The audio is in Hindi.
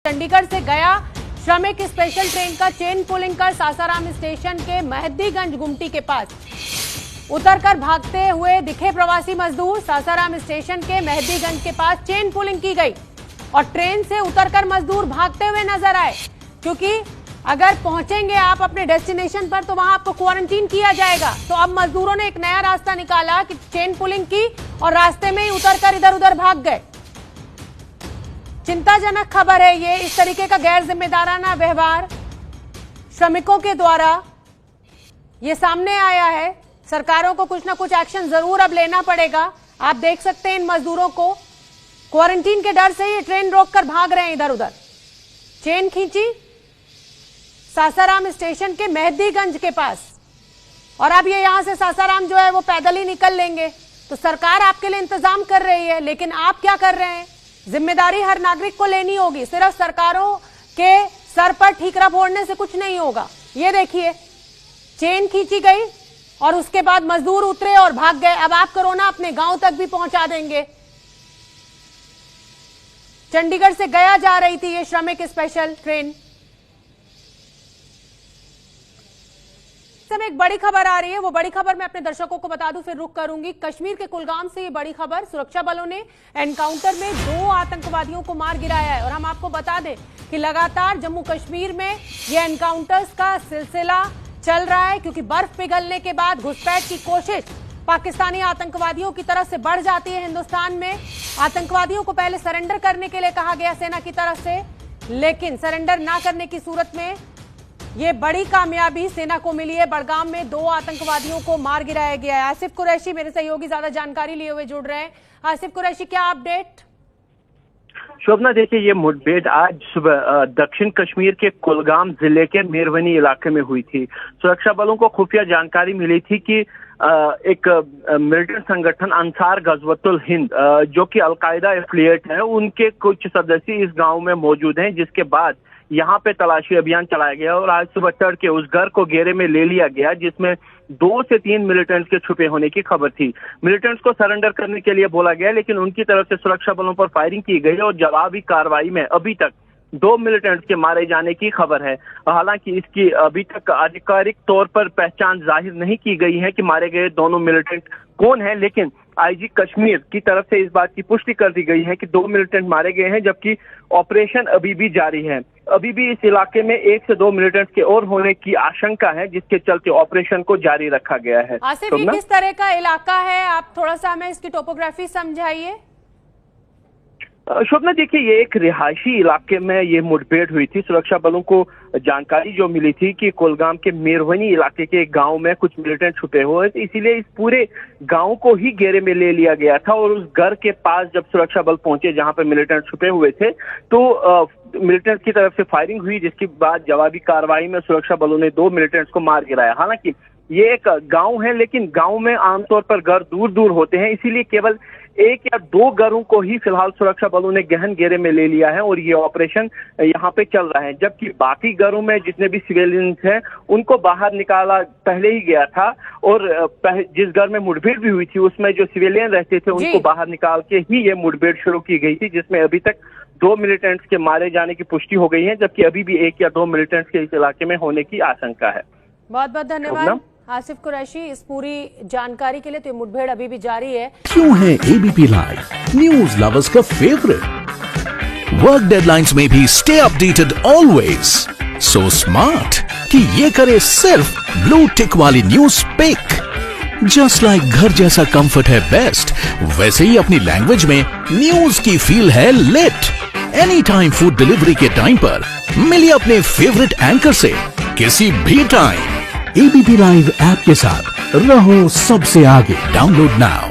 चंडीगढ़ से गया श्रमिक स्पेशल ट्रेन का चेन पुलिंग कर सासाराम स्टेशन के मेहदीगंज गुमटी के पास उतरकर भागते हुए दिखे प्रवासी मजदूर। सासाराम स्टेशन के मेहदीगंज के पास चेन पुलिंग की गई और ट्रेन से उतरकर मजदूर भागते हुए नजर आए, क्योंकि अगर पहुंचेंगे आप अपने डेस्टिनेशन पर तो वहां आपको क्वारंटीन किया जाएगा। तो अब मजदूरों ने एक नया रास्ता निकाला कि चेन पुलिंग की और रास्ते में ही उतरकर इधर उधर भाग गए। चिंताजनक खबर है ये। इस तरीके का गैर जिम्मेदाराना व्यवहार श्रमिकों के द्वारा ये सामने आया है। सरकारों को कुछ ना कुछ एक्शन जरूर अब लेना पड़ेगा। आप देख सकते हैं इन मजदूरों को क्वारंटीन के डर से ये ट्रेन रोककर भाग रहे हैं इधर उधर। चेन खींची सासाराम स्टेशन के मेहदीगंज के पास और अब ये यहां से सासाराम जो है वो पैदल ही निकल लेंगे। तो सरकार आपके लिए इंतजाम कर रही है, लेकिन आप क्या कर रहे हैं? जिम्मेदारी हर नागरिक को लेनी होगी। सिर्फ सरकारों के सर पर ठीकरा फोड़ने से कुछ नहीं होगा। ये देखिए, चेन खींची गई और उसके बाद मजदूर उतरे और भाग गए। अब आप कोरोना अपने गांव तक भी पहुंचा देंगे। चंडीगढ़ से गया जा रही थी ये श्रमिक स्पेशल ट्रेन। समय एक बड़ी खबर आ रही है, वो बड़ी खबर मैं अपने दर्शकों को बता दूं, फिर रुक करूंगी। कश्मीर के कुलगाम से ये बड़ी खबर। सुरक्षा बलों ने एनकाउंटर में 2 आतंकवादियों को मार गिराया है। और हम आपको बता दें कि लगातार जम्मू कश्मीर में ये एनकाउंटर्स का सिलसिला चल रहा है, क्योंकि बर्फ पिघलने के बाद घुसपैठ की कोशिश पाकिस्तानी आतंकवादियों की तरफ से बढ़ जाती है। हिंदुस्तान में आतंकवादियों को पहले सरेंडर करने के लिए कहा गया सेना की तरफ से, लेकिन सरेंडर ना करने की सूरत में ये बड़ी कामयाबी सेना को मिली है। बड़गाम में 2 आतंकवादियों को मार गिराया गया है। आसिफ कुरैशी मेरे सहयोगी ज्यादा जानकारी लिए हुए जुड़ रहे हैं। आसिफ कुरैशी, क्या अपडेट? शोभना, देखिए, ये मुठभेड़ आज सुबह दक्षिण कश्मीर के कुलगाम जिले के मेरवनी इलाके में हुई थी। सुरक्षा बलों को खुफिया जानकारी मिली थी कि एक मिलिटेंट संगठन अंसार गजवतुल हिंद, जो कि अलकायदा एफिलिएट है, उनके कुछ सदस्य इस गांव में मौजूद हैं, जिसके बाद यहाँ पे तलाशी अभियान चलाया गया और आज सुबह तड़के उस घर को घेरे में ले लिया गया, जिसमें 2 से 3 मिलिटेंट्स के छुपे होने की खबर थी। मिलिटेंट्स को सरेंडर करने के लिए बोला गया, लेकिन उनकी तरफ से सुरक्षा बलों पर फायरिंग की गई और जवाबी कार्रवाई में अभी तक 2 मिलिटेंट्स के मारे जाने की खबर है। हालांकि इसकी अभी तक आधिकारिक तौर पर पहचान जाहिर नहीं की गई है कि मारे गए दोनों मिलिटेंट कौन है, लेकिन आईजी कश्मीर की तरफ से इस बात की पुष्टि कर दी गई है कि 2 मिलिटेंट मारे गए हैं, जबकि ऑपरेशन अभी भी जारी है। अभी भी इस इलाके में 1 से 2 मिलिटेंट्स के और होने की आशंका है, जिसके चलते ऑपरेशन को जारी रखा गया है। आसिफ, ये किस तरह का इलाका है? आप थोड़ा सा हमें इसकी टोपोग्राफी समझाइए। शोभना, देखिए, ये एक रिहायशी इलाके में ये मुठभेड़ हुई थी। सुरक्षा बलों को जानकारी जो मिली थी कि कुलगाम के मेरवनी इलाके के एक गांव में कुछ मिलिटेंट छुपे हुए थे, इसीलिए इस पूरे गांव को ही घेरे में ले लिया गया था। और उस घर के पास जब सुरक्षा बल पहुंचे जहां पे मिलिटेंट छुपे हुए थे, तो मिलिटेंट्स की तरफ से फायरिंग हुई, जिसके बाद जवाबी कार्रवाई में सुरक्षा बलों ने 2 मिलिटेंट्स को मार गिराया। हालांकि ये एक गांव है, लेकिन गांव में आमतौर पर घर दूर दूर होते हैं, इसीलिए केवल 1 या 2 घरों को ही फिलहाल सुरक्षा बलों ने गहन घेरे में ले लिया है और ये ऑपरेशन यहाँ पे चल रहा है। जबकि बाकी घरों में जितने भी सिविलियंस हैं उनको बाहर निकाला पहले ही गया था, और जिस घर में मुठभेड़ भी हुई थी उसमें जो सिविलियन रहते थे उनको बाहर निकाल के ही ये मुठभेड़ शुरू की गई थी, जिसमें अभी तक 2 मिलिटेंट्स के मारे जाने की पुष्टि हो गई है, जबकि अभी भी 1 या 2 मिलिटेंट्स के इस इलाके में होने की आशंका है। बहुत बहुत धन्यवाद आसिफ कुरैशी इस पूरी जानकारी के लिए। तो ये मुठभेड़ अभी भी जारी है। क्यों है एबीपी लाइव न्यूज लवर्स का फेवरेट? वर्क डेडलाइंस में भी stay updated always. So smart कि ये करे सिर्फ ब्लू टिक वाली न्यूज पिक। जस्ट लाइक घर जैसा कंफर्ट है बेस्ट, वैसे ही अपनी लैंग्वेज में न्यूज की फील है lit. Any time food delivery के टाइम पर मिलिए अपने फेवरेट एंकर से किसी भी टाइम। एबीपी लाइव ऐप के साथ रहो सबसे आगे। Download now.